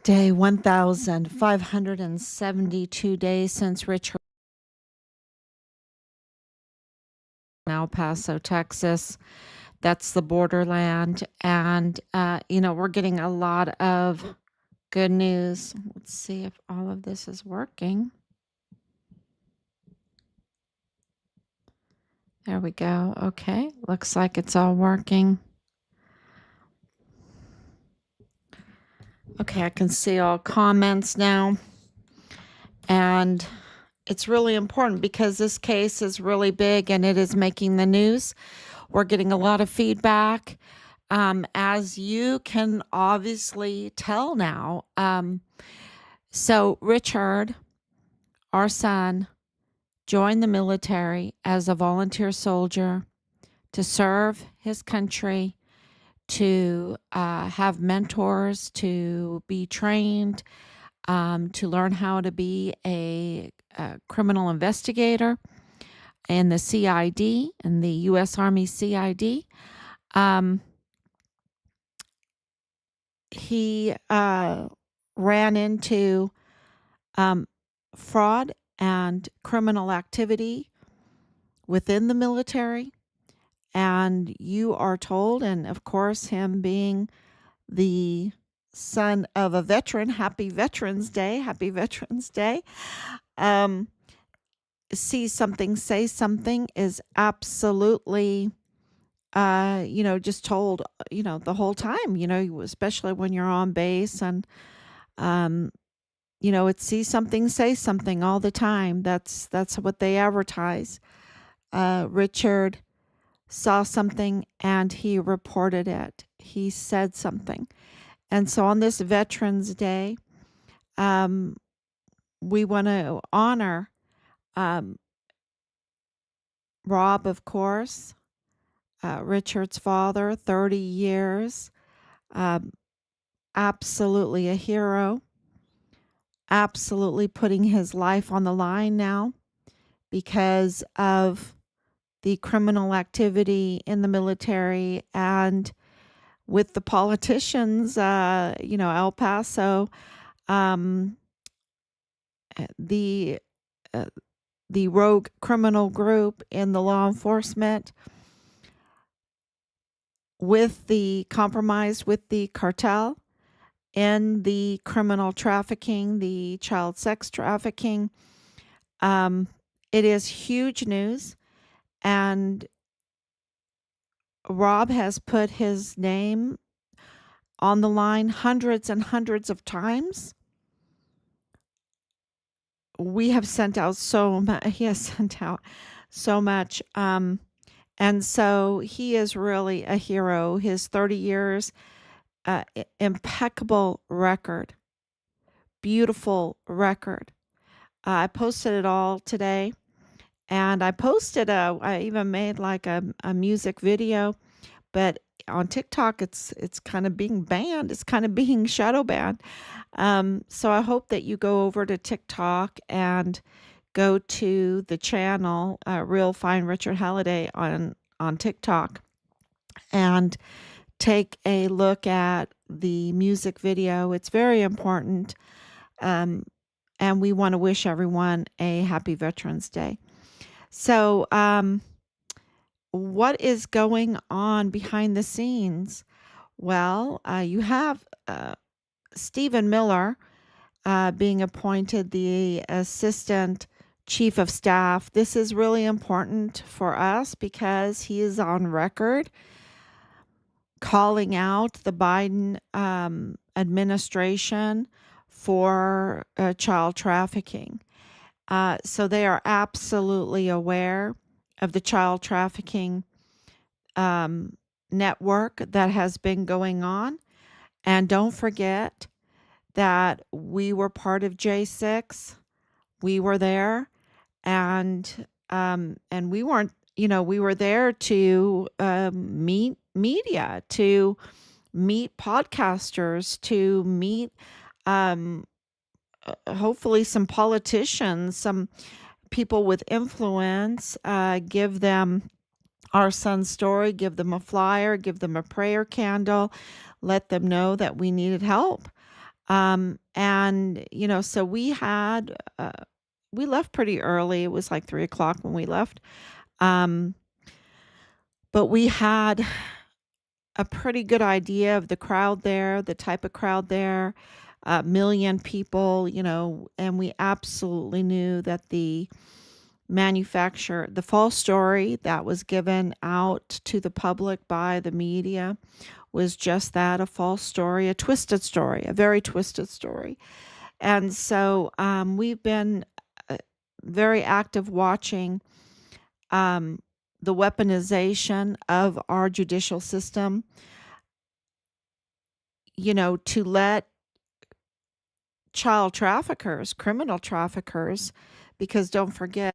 Day 1,572 days since Richard now Paso, Texas. That's the borderland. And, we're getting a lot of good news. Let's see if all of this is working. There we go. Okay. Looks like it's all working. Okay. I can see all comments now. And it's really important because this case is really big and it is making the news. We're getting a lot of feedback. As you can obviously tell now. So Richard, our son, joined the military as a volunteer soldier to serve his country, to have mentors, to be trained, to learn how to be a criminal investigator in the CID, in the U.S. Army CID. He ran into fraud and criminal activity within the military. And you are told, and of course, him being the son of a veteran, happy Veterans Day, happy Veterans Day. See something, say something is absolutely, just told, the whole time, especially when you're on base and, it's see something, say something all the time. That's what they advertise. Richard saw something and he reported it. He said something. And so on this Veterans Day, we want to honor Rob, of course, Richard's father, 30 years, absolutely a hero, absolutely putting his life on the line now because of the criminal activity in the military and with the politicians, El Paso, the rogue criminal group in the law enforcement, with the compromise with the cartel in the criminal trafficking, the child sex trafficking. It is huge news. And Rob has put his name on the line hundreds and hundreds of times. We have sent out so much. He has sent out so much. And so he is really a hero. His 30 years, impeccable record, beautiful record. I posted it all today. And I posted I even made like a music video, but on TikTok, it's kind of being banned. It's kind of being shadow banned. So I hope that you go over to TikTok and go to the channel, Real Fine Richard Halliday on TikTok, and take a look at the music video. It's very important. And we want to wish everyone a happy Veterans Day. So, what is going on behind the scenes? Well, you have Stephen Miller being appointed the Assistant Chief of Staff. This is really important for us because he is on record calling out the Biden administration for child trafficking. So they are absolutely aware of the child trafficking network that has been going on. And don't forget that we were part of J6. We were there, and we weren't. We were there to meet media, to meet podcasters, to meet hopefully some politicians, some people with influence, give them our son's story, give them a flyer, give them a prayer candle, let them know that we needed help. And so we left pretty early. It was like 3 o'clock when we left. Um, but we had a pretty good idea of the crowd there, the type of crowd there, a million people, and we absolutely knew that the false story that was given out to the public by the media was just that, a false story, a twisted story, a very twisted story. And so we've been uh, very active watching um, the weaponization of our judicial system, to let child traffickers, criminal traffickers, because don't forget,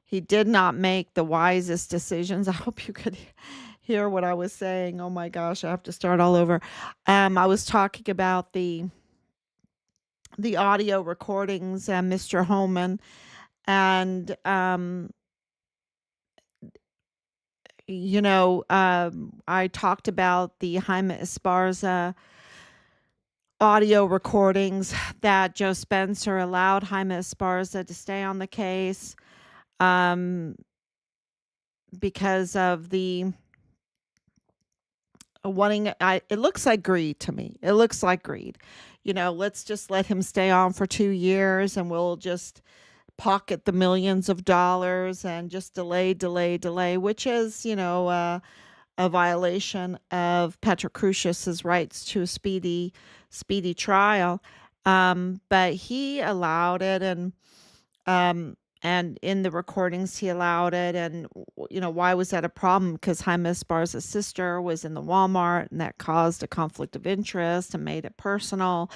He did not make the wisest decisions. I hope you could hear what I was saying. Oh my gosh, I have to start all over. I was talking about the audio recordings and Mr. Holman, and I talked about the Jaime Esparza audio recordings that Joe Spencer allowed Jaime Esparza to stay on the case, um, because of the wanting. It looks like greed to me. It looks like greed. Let's just let him stay on for 2 years, and we'll just pocket the millions of dollars and just delay, delay, delay, which is, a violation of Patrick Crusius's rights to a speedy trial. But he allowed it, um, and in the recordings he allowed it, and why was that a problem? Because Jaime Esparza's sister was in the Walmart, and that caused a conflict of interest and made it personal.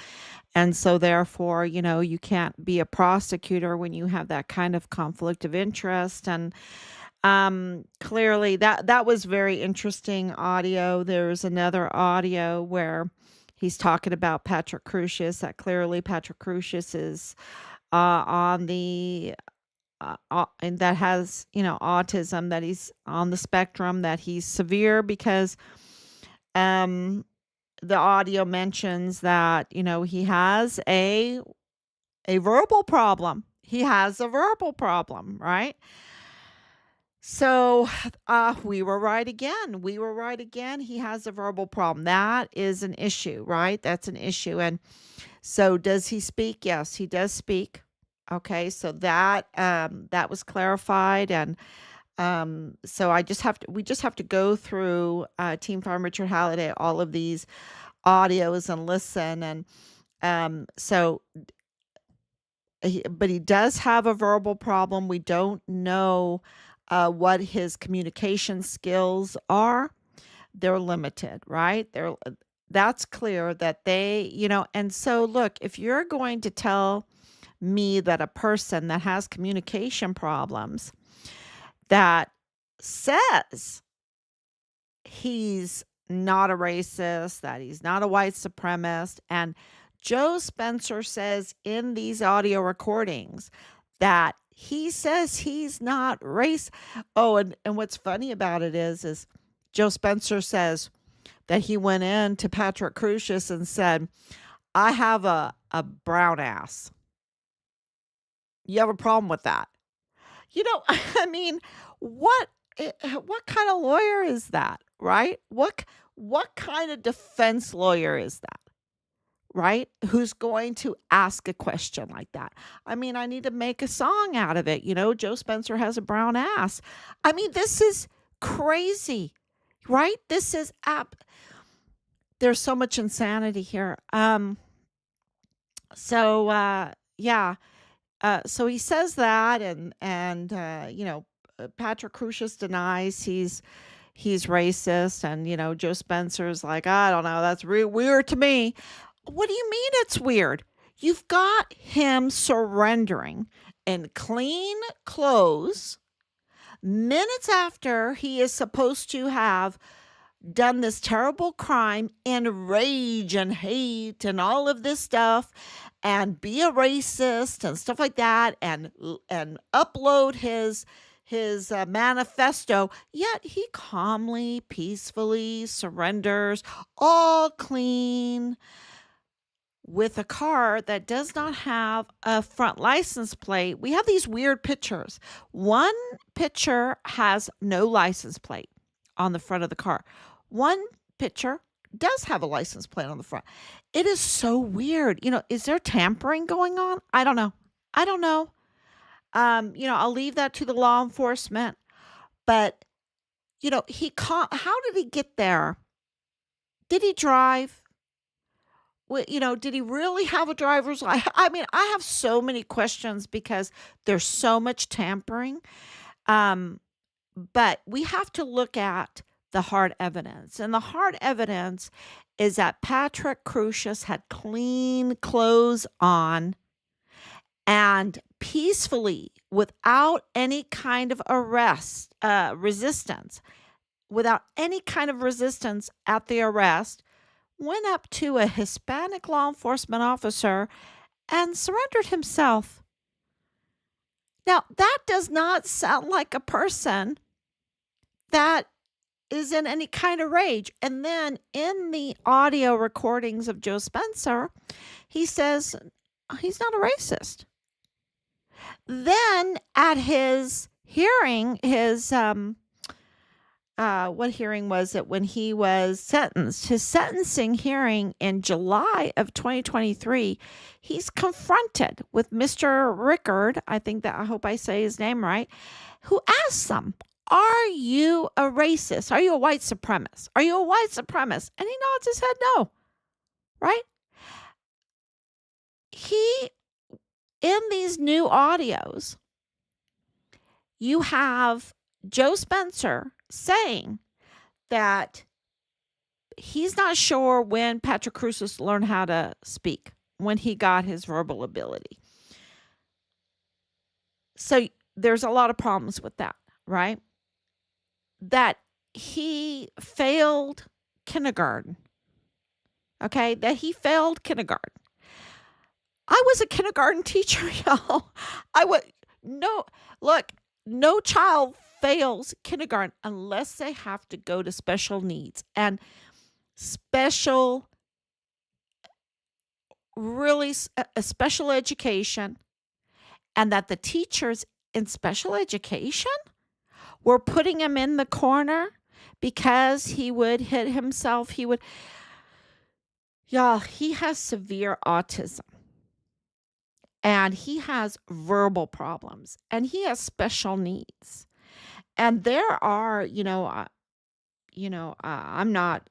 And so therefore, you can't be a prosecutor when you have that kind of conflict of interest. And clearly that was very interesting audio. There's another audio where he's talking about Patrick Crusius, that clearly Patrick Crusius is on the and that has, autism, that he's on the spectrum, that he's severe, because um the audio mentions that, he has a verbal problem. He has a verbal problem, right? So, we were right again. We were right again. He has a verbal problem. That is an issue, right? That's an issue. And so, does he speak? Yes, he does speak. Okay, so that was clarified, and so we just have to go through Team Farm Richard Halliday, all of these audios, and listen. And so but he does have a verbal problem. We don't know what his communication skills are. They're limited, right? That's clear that and so look, if you're going to tell me that a person that has communication problems, that says he's not a racist, that he's not a white supremacist, and Joe Spencer says in these audio recordings that he says he's not race. Oh, and what's funny about it is Joe Spencer says that he went in to Patrick Crusius and said, I have a brown ass. You have a problem with that? I mean, what kind of lawyer is that, right? What kind of defense lawyer is that? Right? Who's going to ask a question like that? I mean, I need to make a song out of it. Joe Spencer has a brown ass. I mean, this is crazy, right? This is there's so much insanity here. Yeah. So he says that, and Patrick Crusius denies he's racist, and Joe Spencer's like, I don't know, that's weird to me. What do you mean it's weird? You've got him surrendering in clean clothes minutes after he is supposed to have done this terrible crime in rage and hate and all of this stuff, and be a racist and stuff like that, and upload his manifesto, yet he calmly, peacefully surrenders, all clean, with a car that does not have a front license plate. We have these weird pictures. One picture has no license plate on the front of the car. One picture does have a license plate on the front. It is so weird. Is there tampering going on? I don't know. I'll leave that to the law enforcement. But, how did he get there? Did he drive? Did he really have a driver's license? I mean, I have so many questions because there's so much tampering. But we have to look at the hard evidence. And the hard evidence is that Patrick Crusius had clean clothes on and peacefully, without any kind of resistance, without any kind of resistance at the arrest, went up to a Hispanic law enforcement officer and surrendered himself. Now, that does not sound like a person that is in any kind of rage. And then in the audio recordings of Joe Spencer, he says he's not a racist. Then at his hearing, what hearing was it when he was sentenced? His sentencing hearing in July of 2023, he's confronted with Mr. Rickard, I hope I say his name right, who asks him, are you a racist? Are you a white supremacist? Are you a white supremacist? And he nods his head no, right? In these new audios, you have Joe Spencer saying that he's not sure when Patrick Cruces learned how to speak, when he got his verbal ability. So there's a lot of problems with that, right? That he failed kindergarten. Okay, that he failed kindergarten. I was a kindergarten teacher, y'all. No child fails kindergarten unless they have to go to special needs and special education, and that the teachers in special education were putting him in the corner because he would hit himself. He has severe autism. And he has verbal problems, and he has special needs. And there are, I'm not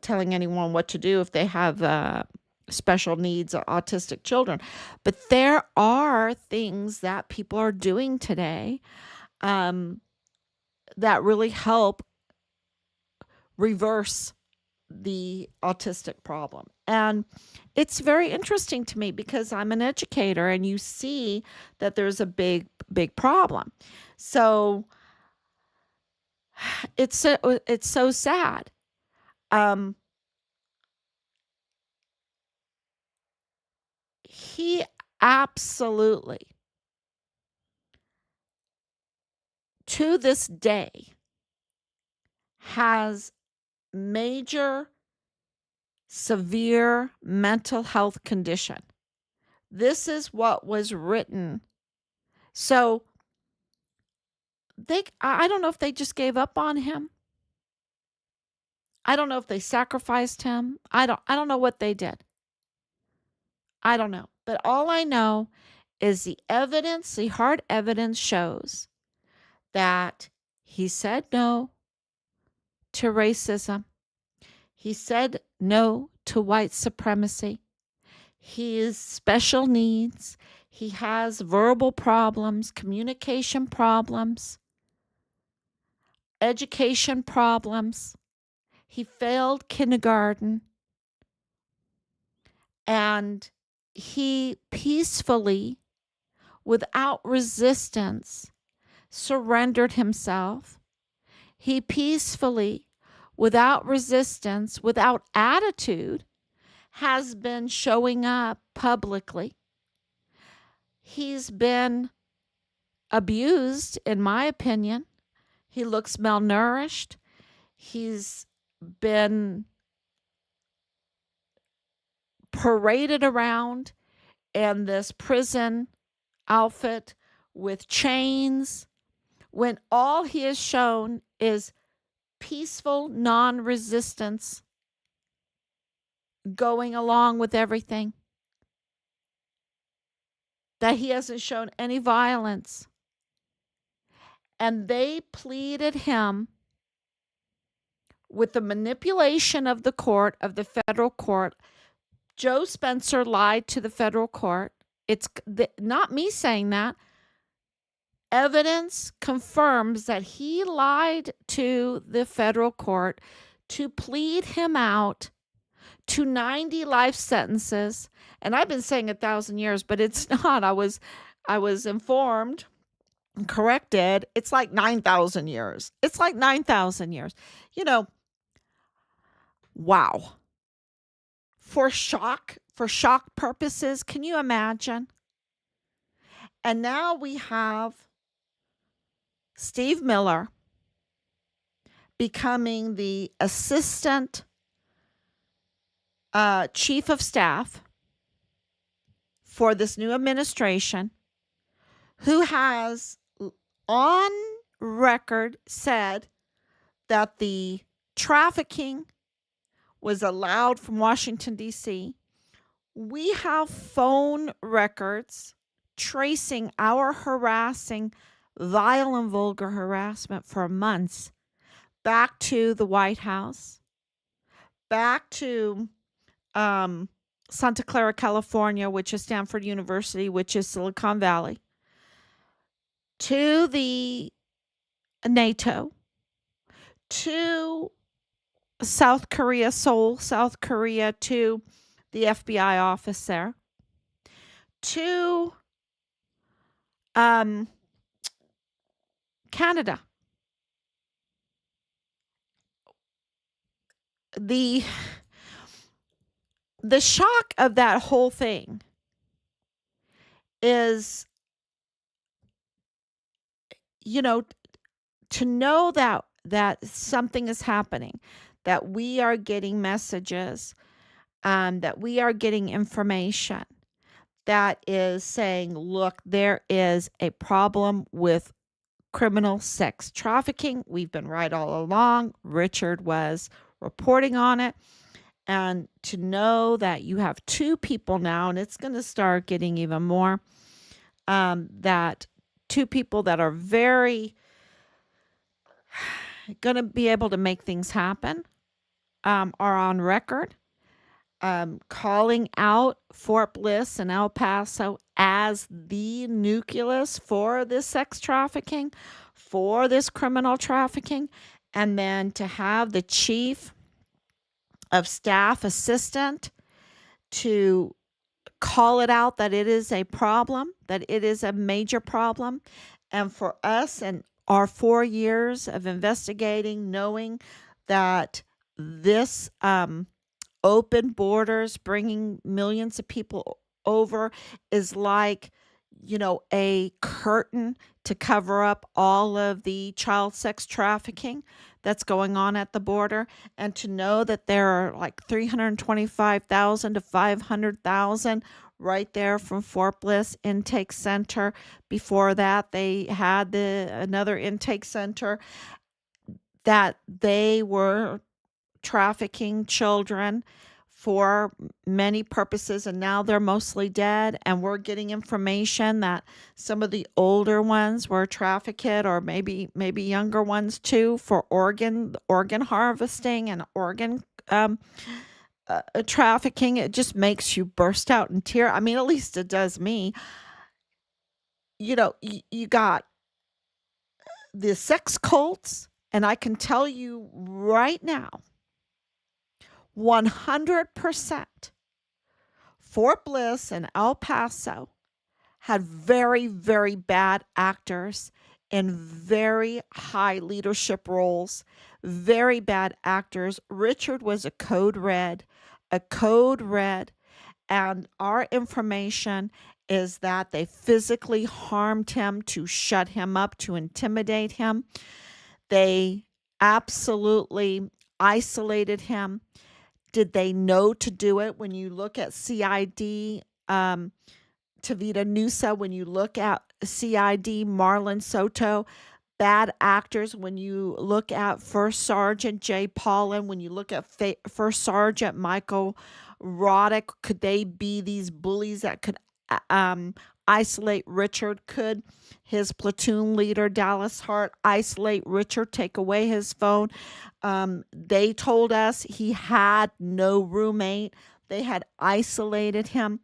telling anyone what to do if they have special needs or autistic children, but there are things that people are doing today that really help reverse the autistic problem. And it's very interesting to me because I'm an educator, and you see that there's a big problem. So it's so sad. He absolutely, to this day, has major severe mental health condition. This is what was written. So I don't know if they just gave up on him. I don't know if they sacrificed him. I don't know what they did. I don't know. But all I know is the hard evidence shows that he said no to racism. He said no to white supremacy. He has special needs. He has verbal problems, communication problems, education problems. He failed kindergarten. And he peacefully, without resistance, surrendered himself. He peacefully, without resistance, without attitude, has been showing up publicly. He's been abused, in my opinion. He looks malnourished. He's been paraded around in this prison outfit with chains, when all he has shown is peaceful non-resistance, going along with everything. That he hasn't shown any violence. And they pleaded him with the manipulation of the court, of the federal court. Joe Spencer lied to the federal court. It's not me saying that. Evidence confirms that he lied to the federal court to plead him out to 90 life sentences. And I've been saying 1,000 years, but it's not. I was informed, corrected, it's like 9,000 years. It's like 9,000 years. You know, wow. For shock purposes, can you imagine? And now we have Steve Miller becoming the assistant chief of staff for this new administration, who has on record said that the trafficking was allowed from Washington, D.C. We have phone records tracing our harassing, vile and vulgar harassment for months back to the White House, back to Santa Clara, California, which is Stanford University, which is Silicon Valley, to the NATO, to South Korea, Seoul, South Korea, to the FBI office there, to Canada. The shock of that whole thing is, to know that something is happening, that we are getting messages, that we are getting information that is saying, look, there is a problem with criminal sex trafficking. We've been right all along. Richard was reporting on it. And to know that you have two people now, and it's going to start getting even more, that two people that are very going to be able to make things happen, are on record, calling out Fort Bliss and El Paso as the nucleus for this sex trafficking, for this criminal trafficking, and then to have the chief of staff assistant to call it out that it is a problem, that it is a major problem. And for us and our 4 years of investigating, knowing that this open borders, bringing millions of people over, is like, a curtain to cover up all of the child sex trafficking that's going on at the border. And to know that there are like 325,000 to 500,000 right there from Fort Bliss Intake Center. Before that, they had another intake center, that they were trafficking children for many purposes, and now they're mostly dead. And we're getting information that some of the older ones were trafficked, or maybe younger ones too, for organ harvesting and organ trafficking. It just makes you burst out in tears. I mean, at least it does me. You got the sex cults, and I can tell you right now, 100%, Fort Bliss and El Paso had very, very bad actors in very high leadership roles, very bad actors. Richard was a code red, and our information is that they physically harmed him to shut him up, to intimidate him. They absolutely isolated him. Did they know to do it? When you look at CID, Tavita Nusa, when you look at CID, Marlon Soto, bad actors. When you look at First Sergeant Jay Paulin, when you look at First Sergeant Michael Roddick, could they be these bullies that could isolate Richard? Could his platoon leader, Dallas Hart, isolate Richard, take away his phone? They told us he had no roommate. They had isolated him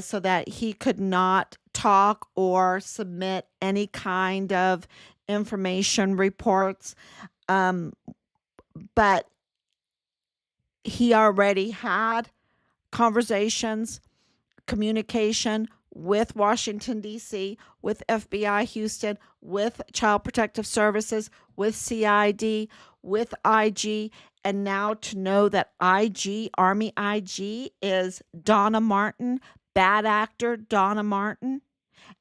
so that he could not talk or submit any kind of information reports. But he already had conversations, communication with Washington, D.C., with FBI Houston, with Child Protective Services, with CID, with IG, and now to know that IG, Army IG, is Donna Martin, bad actor Donna Martin,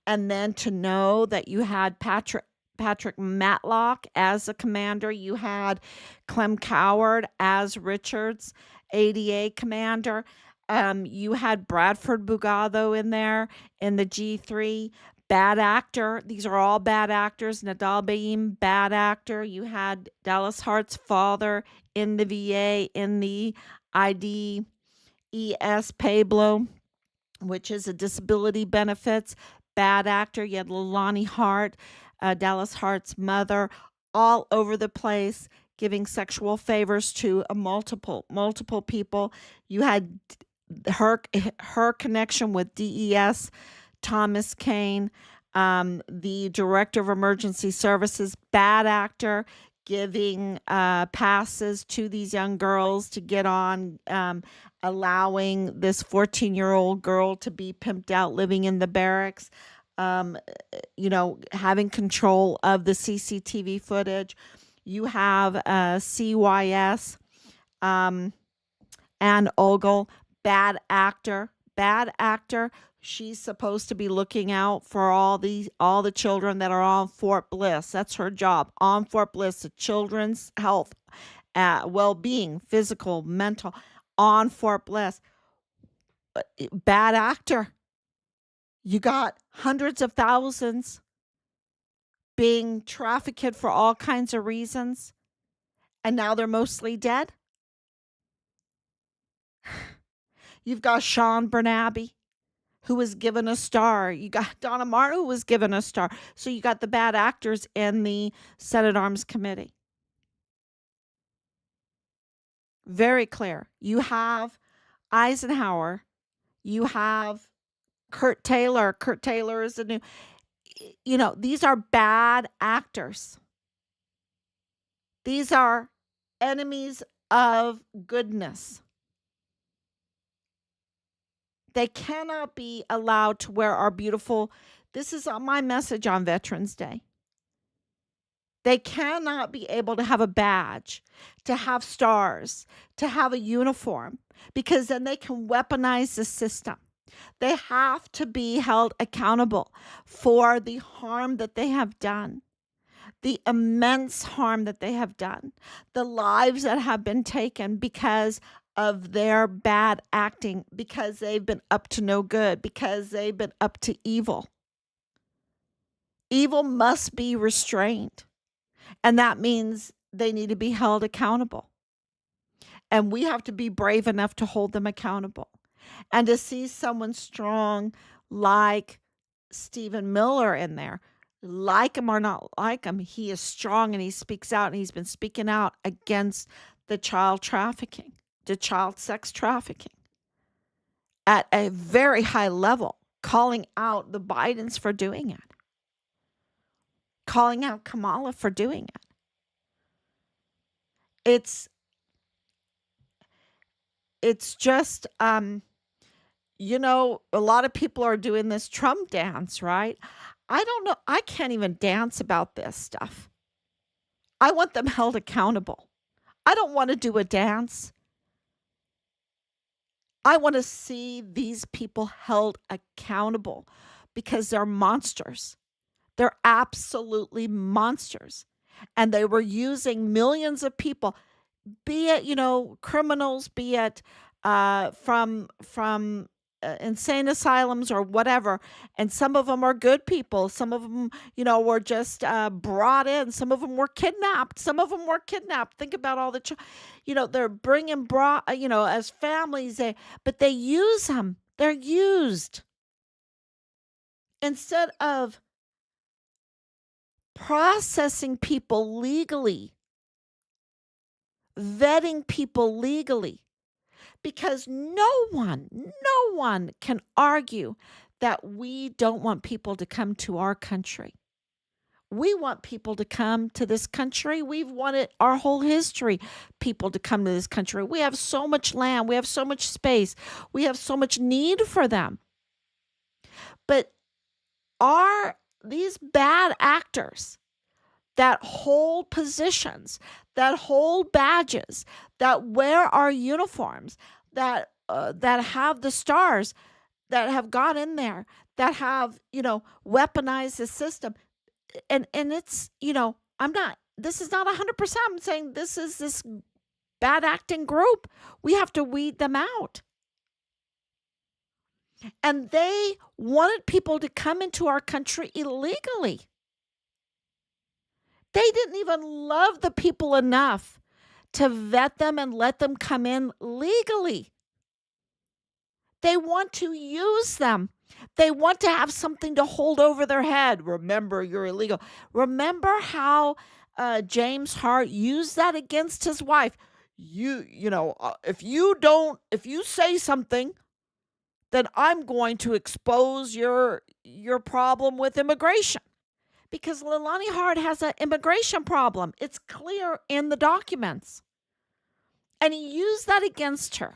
and then to know that you had Patrick Matlock as a commander, you had Clem Coward as Richards, ADA commander. You had Bradford Bugado in there in the G3, bad actor. These are all bad actors. Nadal Baim, bad actor. You had Dallas Hart's father in the VA in the IDES Pablo, which is a disability benefits, bad actor. You had Lonnie Hart, Dallas Hart's mother, all over the place, giving sexual favors to multiple people. You had her connection with DES, Thomas Kane, the director of emergency services, bad actor, giving passes to these young girls to get on, allowing this 14-year-old girl to be pimped out living in the barracks, um, having control of the CCTV footage. You have CYS, um, and Ogle, bad actor. She's supposed to be looking out for all the children that are on Fort Bliss. That's her job on Fort Bliss, the children's health, well-being, physical, mental, on Fort Bliss. Bad actor. You got hundreds of thousands being trafficked for all kinds of reasons, and now they're mostly dead. You've got Sean Bernabe, who was given a star. You got Donna Martin, who was given a star. So you got the bad actors in the Senate Arms Committee. Very clear. You have Eisenhower. You have Kurt Taylor. Kurt Taylor is the new, these are bad actors. These are enemies of goodness. They cannot be allowed to wear our beautiful, this is my message on Veterans Day. They cannot be able to have a badge, to have stars, to have a uniform, because then they can weaponize the system. They have to be held accountable for the harm that they have done, the immense harm that they have done, the lives that have been taken because of their bad acting, because they've been up to no good, because they've been up to evil. Evil must be restrained. And that means they need to be held accountable. And we have to be brave enough to hold them accountable. And to see someone strong like Stephen Miller in there, like him or not like him, he is strong and he speaks out, and he's been speaking out against the child trafficking, the child sex trafficking at a very high level, calling out the Bidens for doing it, calling out Kamala for doing it. It's just, a lot of people are doing this Trump dance, right? I don't know. I can't even dance about this stuff. I want them held accountable. I don't want to do a dance. I want to see these people held accountable because they're monsters. They're absolutely monsters. And they were using millions of people, be it, criminals, be it from insane asylums or whatever. And some of them are good people. Some of them, were just brought in. Some of them were kidnapped. Think about all the, they're as families, but they use them. They're used. Instead of processing people legally, vetting people legally, because no one can argue that we don't want people to come to our country. We want people to come to this country. We've wanted our whole history people to come to this country. We have so much land. We have so much space. We have so much need for them. But are these bad actors that hold positions, that hold badges, that wear our uniforms, that have the stars, that have got in there, that have, weaponized the system. And it's, I'm not, this is not 100%. I'm saying this is this bad acting group. We have to weed them out. And they wanted people to come into our country illegally. They didn't even love the people enough to vet them and let them come in legally. They want to use them. They want to have something to hold over their head. Remember, you're illegal. Remember how James Hart used that against his wife. If you say something, then I'm going to expose your problem with immigration. Because Leilani Hart has an immigration problem. It's clear in the documents. And he used that against her.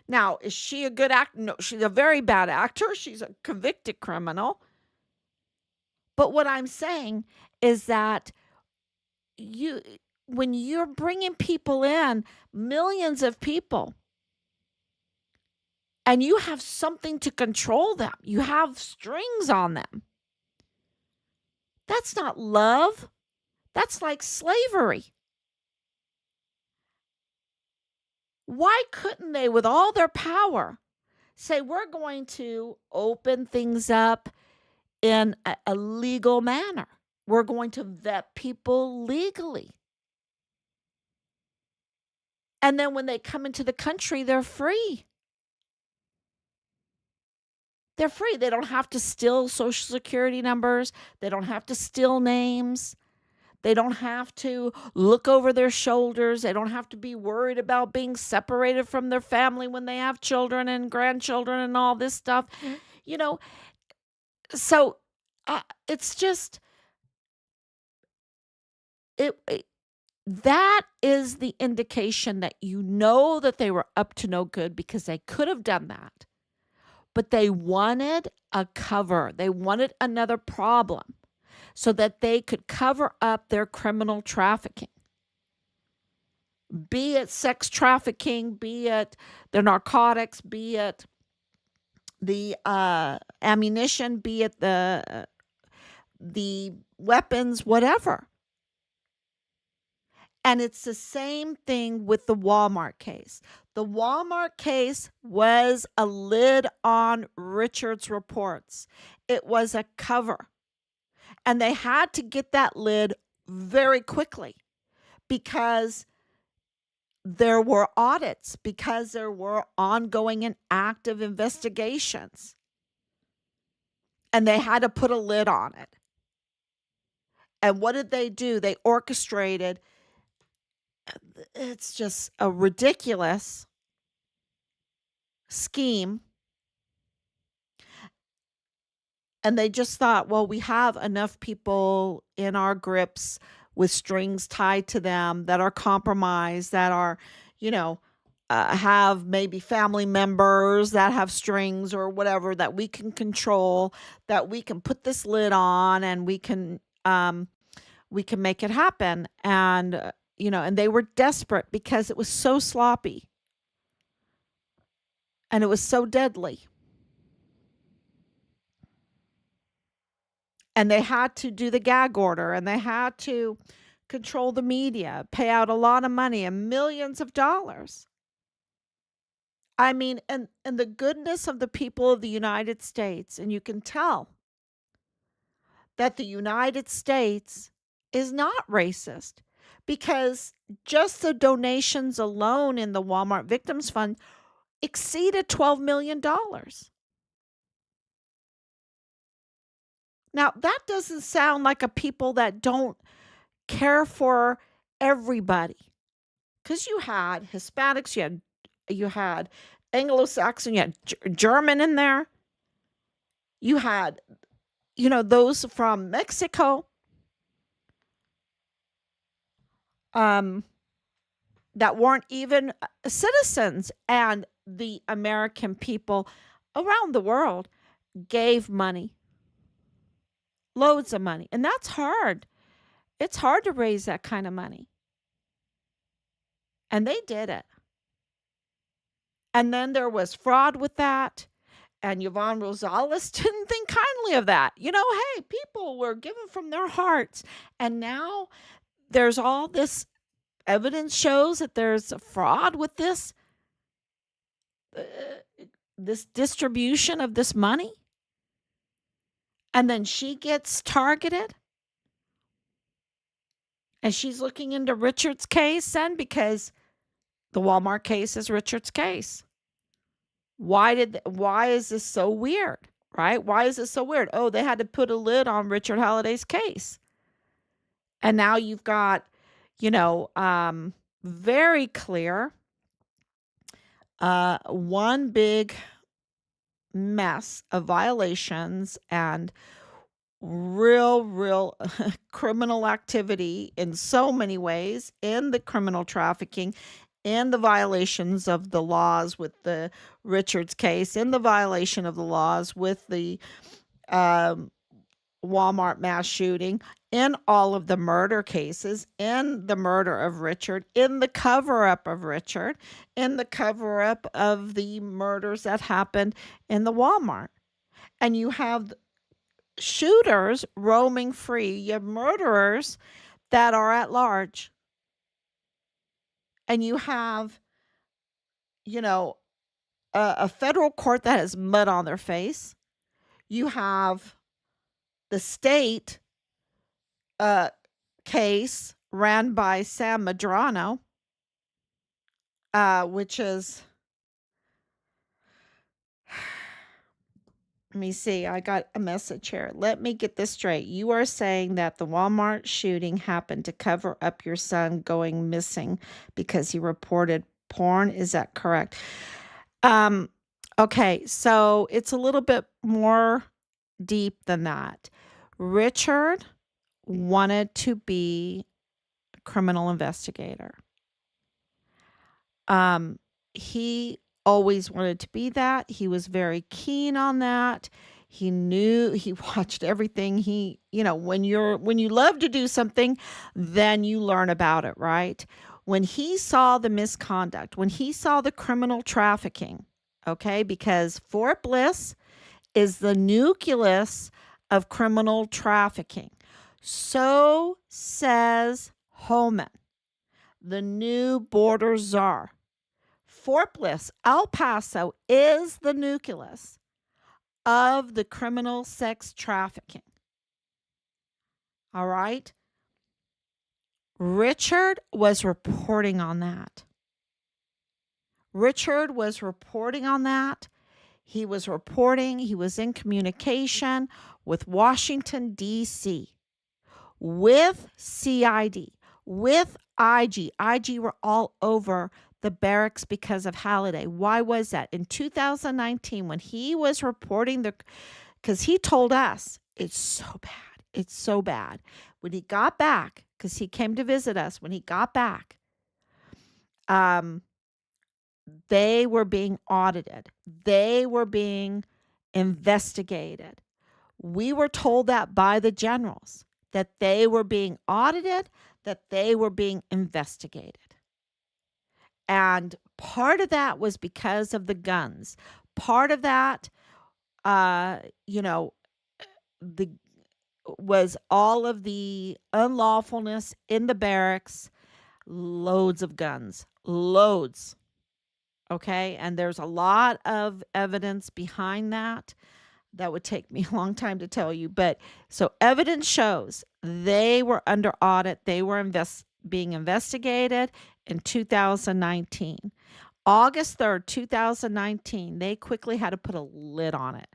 Now, is she a good actor? No, she's a very bad actor. She's a convicted criminal. But what I'm saying is that when you're bringing people in, millions of people, and you have something to control them, you have strings on them, that's not love. That's like slavery. Why couldn't they, with all their power, say, we're going to open things up in a legal manner? We're going to vet people legally. And then when they come into the country, they're free. They're free. They don't have to steal social security numbers. They don't have to steal names. They don't have to look over their shoulders. They don't have to be worried about being separated from their family when they have children and grandchildren and all this stuff. So it's just, that is the indication that that they were up to no good, because they could have done that. But they wanted a cover. They wanted another problem so that they could cover up their criminal trafficking. Be it sex trafficking, be it the narcotics, be it the ammunition, be it the weapons, whatever. And it's the same thing with the Walmart case. The Walmart case was a lid on Richard's reports. It was a cover. And they had to get that lid very quickly because there were audits, because there were ongoing and active investigations. And they had to put a lid on it. And what did they do? They orchestrated. It's just a ridiculous scheme. And they just thought, well, we have enough people in our grips with strings tied to them that are compromised, that are, have maybe family members that have strings or whatever, that we can control, that we can put this lid on, and we can make it happen. And and they were desperate because it was so sloppy and it was so deadly. And they had to do the gag order, and they had to control the media, pay out a lot of money and millions of dollars. I mean, and the goodness of the people of the United States, and you can tell that the United States is not racist, because just the donations alone in the Walmart Victims Fund exceeded $12 million. Now, that doesn't sound like a people that don't care for everybody, because you had Hispanics, you had Anglo-Saxon, you had German in there, you had those from Mexico, that weren't even citizens, and the American people around the world gave money, loads of money. And that's hard. It's hard to raise that kind of money. And they did it. And then there was fraud with that. And Yvonne Rosales didn't think kindly of that. Hey, people were given from their hearts. And now there's all this evidence shows that there's a fraud with uh, this distribution of this money. And then she gets targeted. And she's looking into Richard's case then, because the Walmart case is Richard's case. Why is this so weird, right? Why is this so weird? Oh, they had to put a lid on Richard Halliday's case. And now you've got, very clear, one big mess of violations and real criminal activity in so many ways, in the criminal trafficking, in the violations of the laws with the Richards case, in the violation of the laws with the Walmart mass shooting, in all of the murder cases, in the murder of Richard, in the cover-up of Richard, in the cover-up of the murders that happened in the Walmart. And you have shooters roaming free. You have murderers that are at large. And you have, a federal court that has mud on their face. You have the state case ran by Sam Madrano, which is, let me see, I got a message here. Let me get this straight. You are saying that the Walmart shooting happened to cover up your son going missing because he reported porn. Is that correct? Okay, so it's a little bit more deep than that. Richard wanted to be a criminal investigator. He always wanted to be that. He was very keen on that. He knew, he watched everything. When you love to do something, then you learn about it, right? When he saw the misconduct, when he saw the criminal trafficking, okay, because Fort Bliss is the nucleus of criminal trafficking. So says Homan, the new border czar. Fort Bliss, El Paso, is the nucleus of the criminal sex trafficking. All right? Richard was reporting on that. Richard was reporting on that. He was reporting, he was in communication with Washington, D.C., with CID, with IG. IG were all over the barracks because of Halliday. Why was that? In 2019, when he was reporting because he told us, it's so bad. It's so bad. When he got back, because he came to visit us, when he got back, they were being audited. They were being investigated. We were told that by the generals, that they were being audited, that they were being investigated. And part of that was because of the guns. Part of that, was all of the unlawfulness in the barracks, loads of guns, loads. Okay. And there's a lot of evidence behind that. That would take me a long time to tell you. But so evidence shows they were under audit. They were being investigated in 2019. August 3rd, 2019, they quickly had to put a lid on it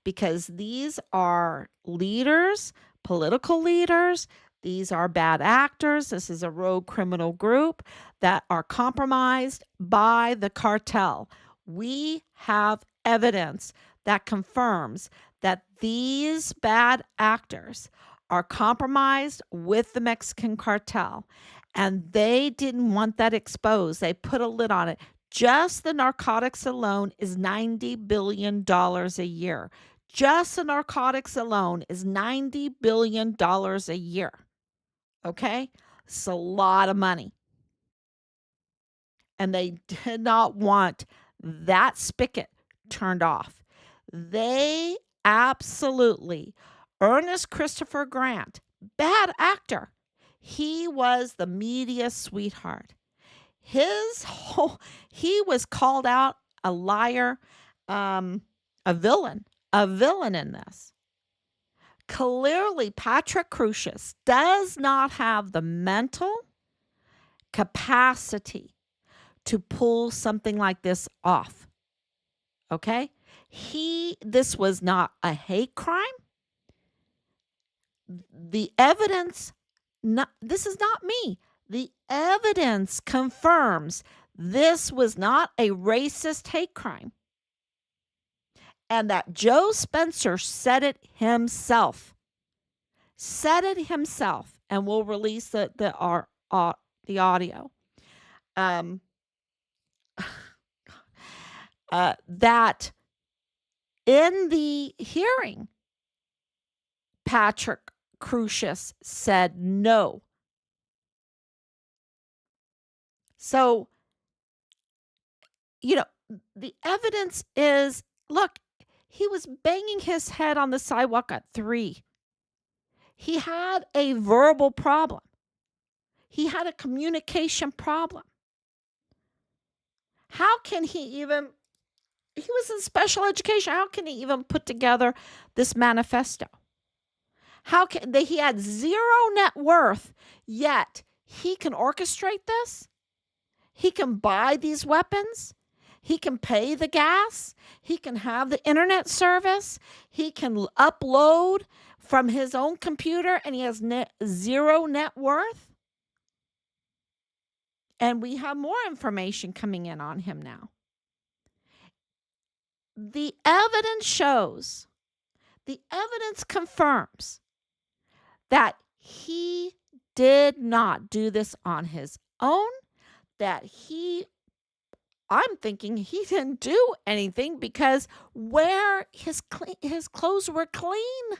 because these are leaders, political leaders. These are bad actors. This is a rogue criminal group that are compromised by the cartel. We have evidence that confirms that these bad actors are compromised with the Mexican cartel, and they didn't want that exposed. They put a lid on it. Just the narcotics alone is $90 billion a year. Just the narcotics alone is $90 billion a year. Okay? It's a lot of money. And they did not want that spigot turned off. They absolutely, Ernest Christopher Grant, bad actor. He was the media sweetheart. He was called out a liar, a villain in this. Clearly, Patrick Crusius does not have the mental capacity to pull something like this off. Okay? This was not a hate crime. The evidence, this is not me. The evidence confirms this was not a racist hate crime. And that Joe Spencer said it himself. And we'll release the audio. That in the hearing, Patrick Crusius said no. So, the evidence is, look, he was banging his head on the sidewalk at 3. He had a verbal problem. He had a communication problem. How can he was in special education. How can he even put together this manifesto? He had zero net worth, yet he can orchestrate this? He can buy these weapons. He can pay the gas. He can have the internet service. He can upload from his own computer, and he has zero net worth. And we have more information coming in on him now. The evidence shows, the evidence confirms that he did not do this on his own, that I'm thinking he didn't do anything because where his clothes were clean.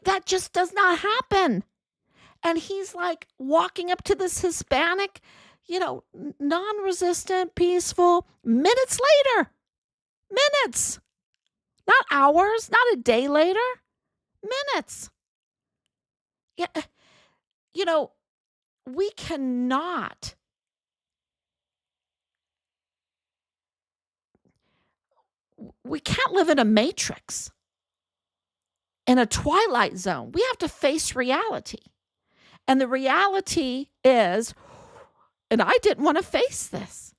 That just does not happen. And he's like walking up to this Hispanic, non-resistant, peaceful, minutes later. Minutes. Not hours, not a day later. Minutes. Yeah, we cannot we can't live in a matrix, in a twilight zone. We have to face reality. And the reality is, and I didn't want to face this.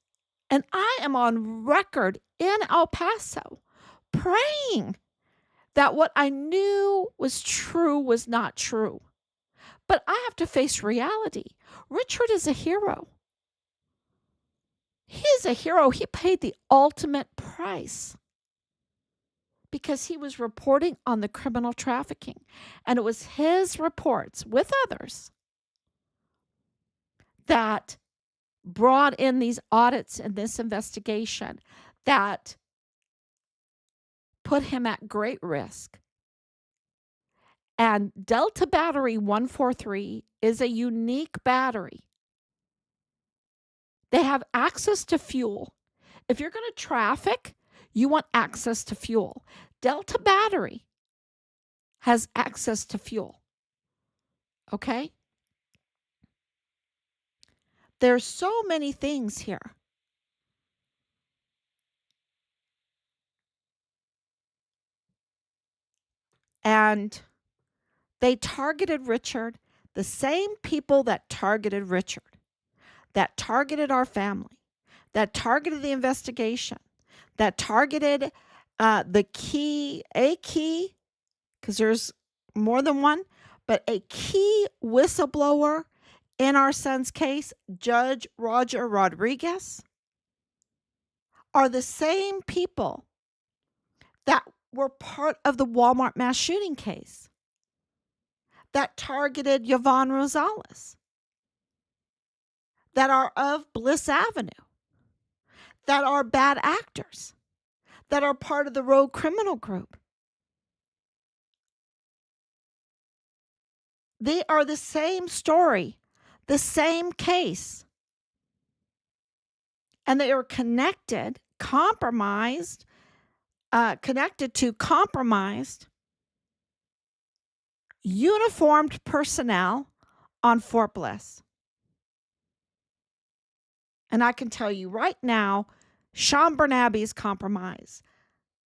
And I am on record in El Paso praying that what I knew was true was not true. But I have to face reality. Richard is a hero. He is a hero. He paid the ultimate price because he was reporting on the criminal trafficking. And it was his reports with others that brought in these audits and this investigation that put him at great risk. And Delta Battery 143 is a unique battery. They have access to fuel. If you're going to traffic, you want access to fuel. Delta Battery has access to fuel. Okay? There's so many things here. And they targeted Richard, the same people that targeted Richard, that targeted our family, that targeted the investigation, that targeted the key, because there's more than one, but a key whistleblower in our son's case, Judge Roger Rodriguez, are the same people that were part of the Walmart mass shooting case, that targeted Yvonne Rosales. that are of Bliss Avenue, that are bad actors, that are part of the rogue criminal group. They are the same story, the same case. And they are connected to compromised, uniformed personnel on Fort Bliss. And I can tell you right now, Sean Bernabe is compromised.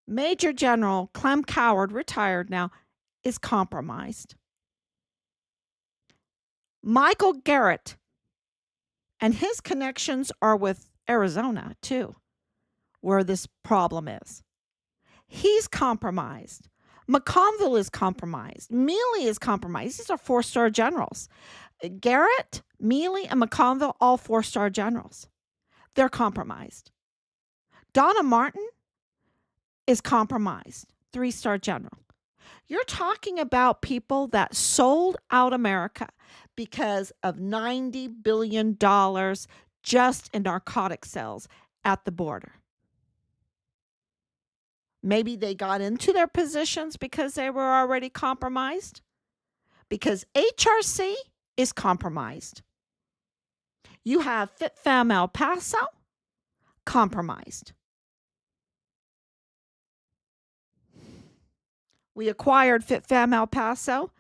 Major General Clem Coward, retired now, is compromised. Michael Garrett and his connections are with Arizona, too, where this problem is. He's compromised. McConville is compromised. Mealy is compromised. These are 4-star generals. Garrett, Mealy, and McConville, all 4-star generals. They're compromised. Donna Martin is compromised. 3-star general. You're talking about people that sold out America because of $90 billion just in narcotic sales at the border. Maybe they got into their positions because they were already compromised. Because HRC is compromised. You have FitFam El Paso, compromised. We acquired FitFam El Paso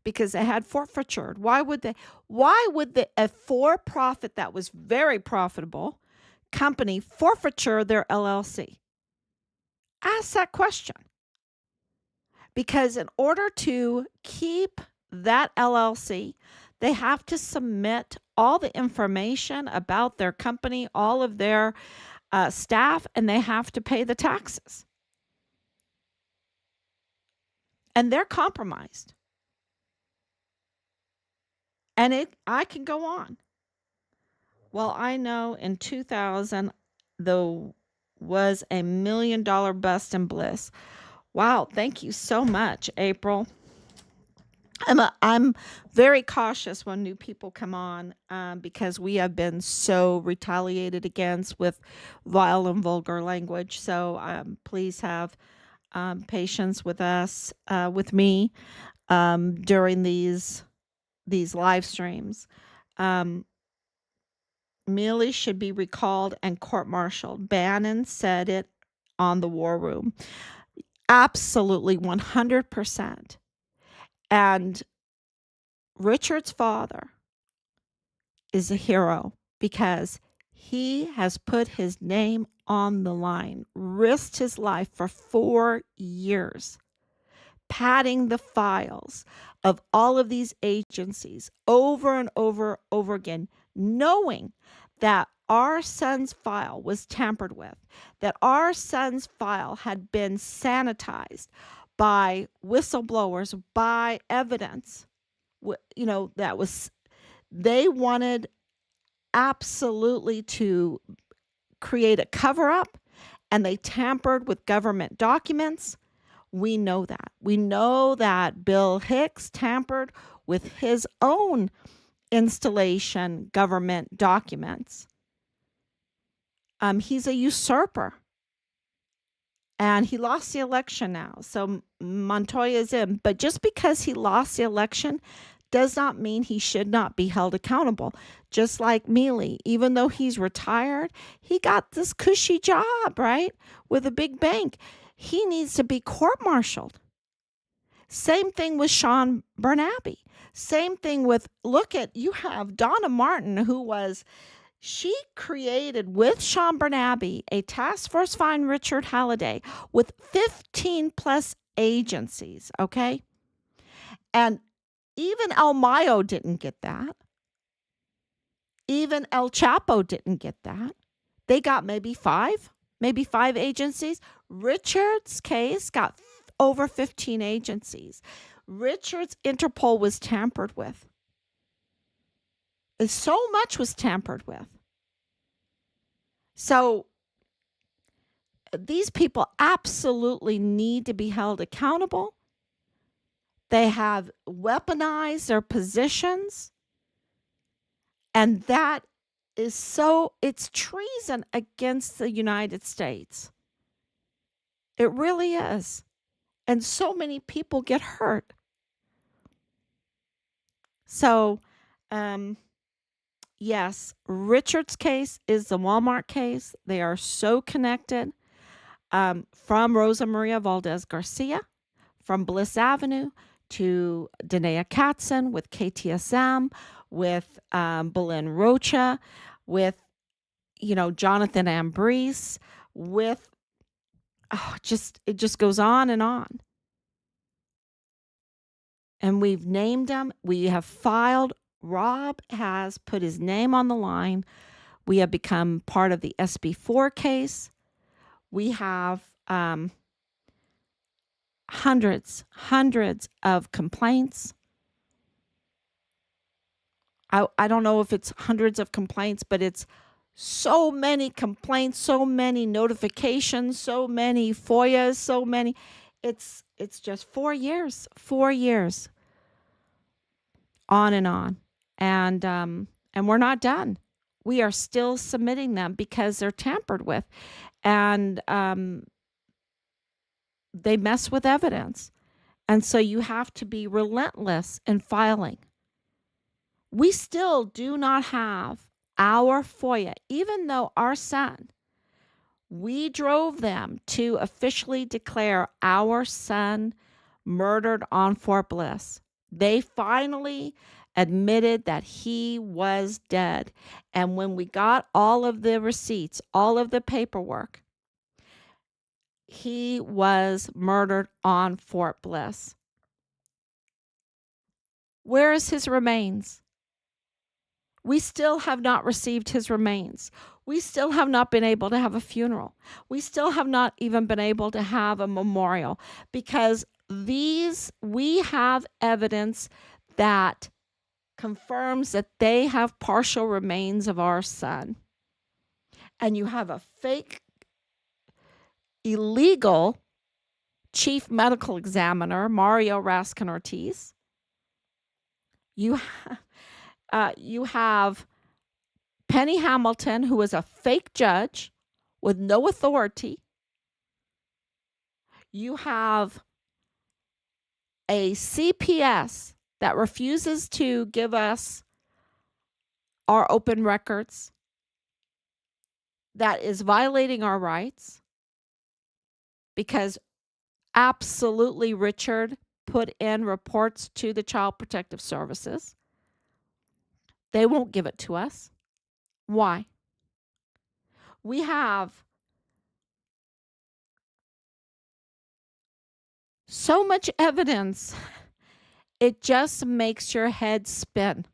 because they had forfeitured. Why would a for-profit that was very profitable company forfeiture their LLC? Ask that question. Because in order to keep that LLC, they have to submit all the information about their company, all of their staff, and they have to pay the taxes. And they're compromised. And I can go on. Well, I know in 2000, there was a $1 million bust in Bliss. Wow, thank you so much, April. I'm very cautious when new people come on because we have been so retaliated against with vile and vulgar language. So please have patience with us, with me, during these live streams. Mealy should be recalled and court-martialed. Bannon said it on the War Room. Absolutely, 100%. And Richard's father is a hero because he has put his name on the line, risked his life for 4 years, padding the files of all of these agencies over and over again, knowing that our son's file was tampered with, that our son's file had been sanitized by whistleblowers, by evidence. They wanted absolutely to create a cover-up, and they tampered with government documents. We know that. We know that Bill Hicks tampered with his own installation government documents. He's a usurper. And he lost the election now. So Montoya's in. But just because he lost the election does not mean he should not be held accountable. Just like Mealy, even though he's retired, he got this cushy job, right? With a big bank. He needs to be court-martialed. Same thing with Sean Bernabe. Same thing with, you have Donna Martin, she created with Sean Bernabe a task force find Richard Halliday with 15 plus agencies, okay? And even El Mayo didn't get that. Even El Chapo didn't get that. They got maybe five agencies. Richard's case got over 15 agencies. Richard's Interpol was tampered with. So much was tampered with. So these people absolutely need to be held accountable. They have weaponized their positions. And that it's treason against the United States. It really is. And so many people get hurt. So, um, yes, Richard's case is the Walmart case. They are so connected, from Rosa Maria Valdez Garcia, from Bliss Avenue to Danae Katzen with KTSM, with Belen Rocha, with Jonathan Ambrose, with it just goes on and on. And we've named them. We have filed. Rob has put his name on the line. We have become part of the SB4 case. We have hundreds of complaints. I don't know if it's hundreds of complaints, but it's so many complaints, so many notifications, so many FOIAs, so many. It's just 4 years, on and on, and we're not done. We are still submitting them because they're tampered with, and they mess with evidence, and so you have to be relentless in filing. We still do not have our FOIA, even though our son, we drove them to officially declare our son murdered on Fort Bliss. They finally admitted that he was dead. And when we got all of the receipts, all of the paperwork, he was murdered on Fort Bliss. Where is his remains? We still have not received his remains. We still have not been able to have a funeral. We still have not even been able to have a memorial, because we have evidence that confirms that they have partial remains of our son. And you have a fake, illegal chief medical examiner, Mario Raskin Ortiz. You have Penny Hamilton, who is a fake judge with no authority. You have a CPS that refuses to give us our open records, that is violating our rights, because absolutely Richard put in reports to the Child Protective Services. They won't give it to us. Why? We have so much evidence, it just makes your head spin.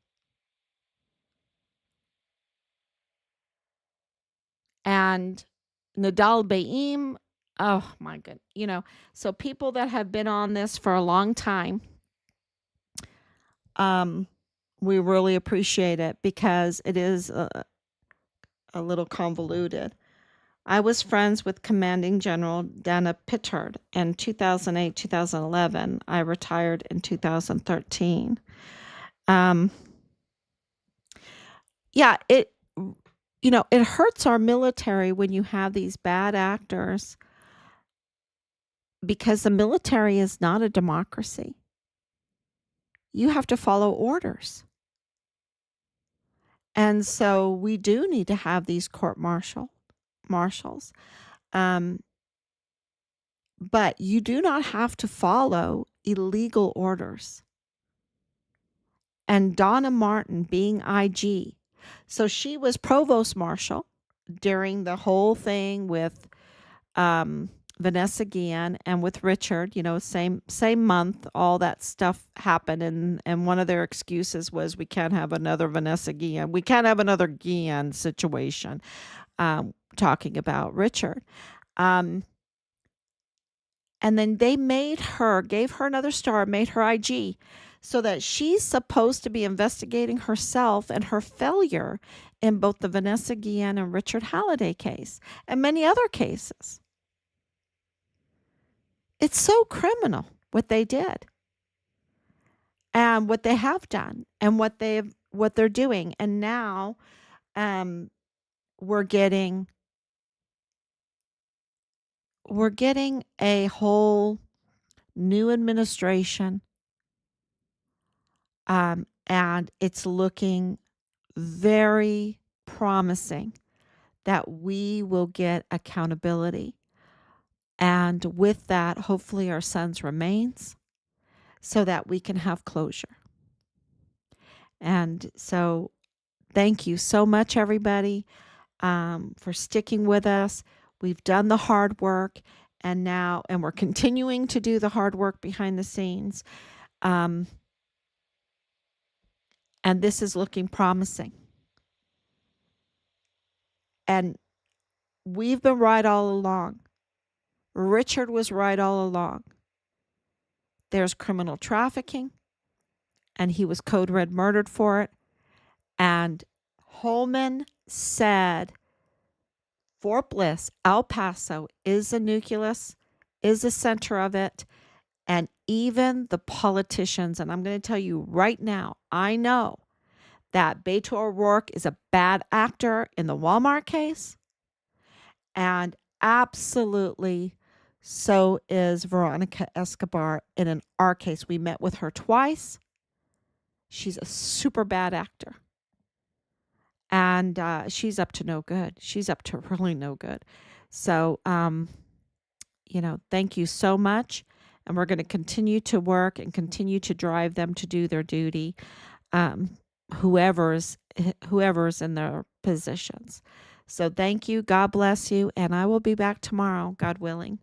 And Nadal Baim, oh my goodness, so people that have been on this for a long time, we really appreciate it, because it is a little convoluted. I was friends with Commanding General Dana Pittard in 2008, 2011. I retired in 2013. Yeah, it hurts our military when you have these bad actors, because the military is not a democracy. You have to follow orders. And so we do need to have these marshals. But you do not have to follow illegal orders. And Donna Martin being IG, so she was provost marshal during the whole thing with Vanessa Guillen and with Richard, same month, all that stuff happened. And one of their excuses was, we can't have another Vanessa Guillen. We can't have another Guillen situation, talking about Richard. And then they gave her another star, made her IG, so that she's supposed to be investigating herself and her failure in both the Vanessa Guillen and Richard Halliday case and many other cases. It's so criminal what they did and what they have done and what they're doing. And now Um, we're getting we're getting a whole new administration, and it's looking very promising that we will get accountability. And with that, hopefully, our son's remains so that we can have closure. And so, thank you so much, everybody, for sticking with us. We've done the hard work, and we're continuing to do the hard work behind the scenes. Um, and this is looking promising. And we've been right all along. Richard was right all along. There's criminal trafficking, and he was code red murdered for it. And Holman said Fort Bliss, El Paso is the nucleus, is the center of it. And even the politicians, and I'm going to tell you right now, I know that Beto O'Rourke is a bad actor in the Walmart case. And absolutely so is Veronica Escobar in our case. We met with her twice. She's a super bad actor. And she's up to no good. She's up to really no good. So, thank you so much. And we're going to continue to work and continue to drive them to do their duty, whoever's in their positions. So thank you. God bless you. And I will be back tomorrow, God willing.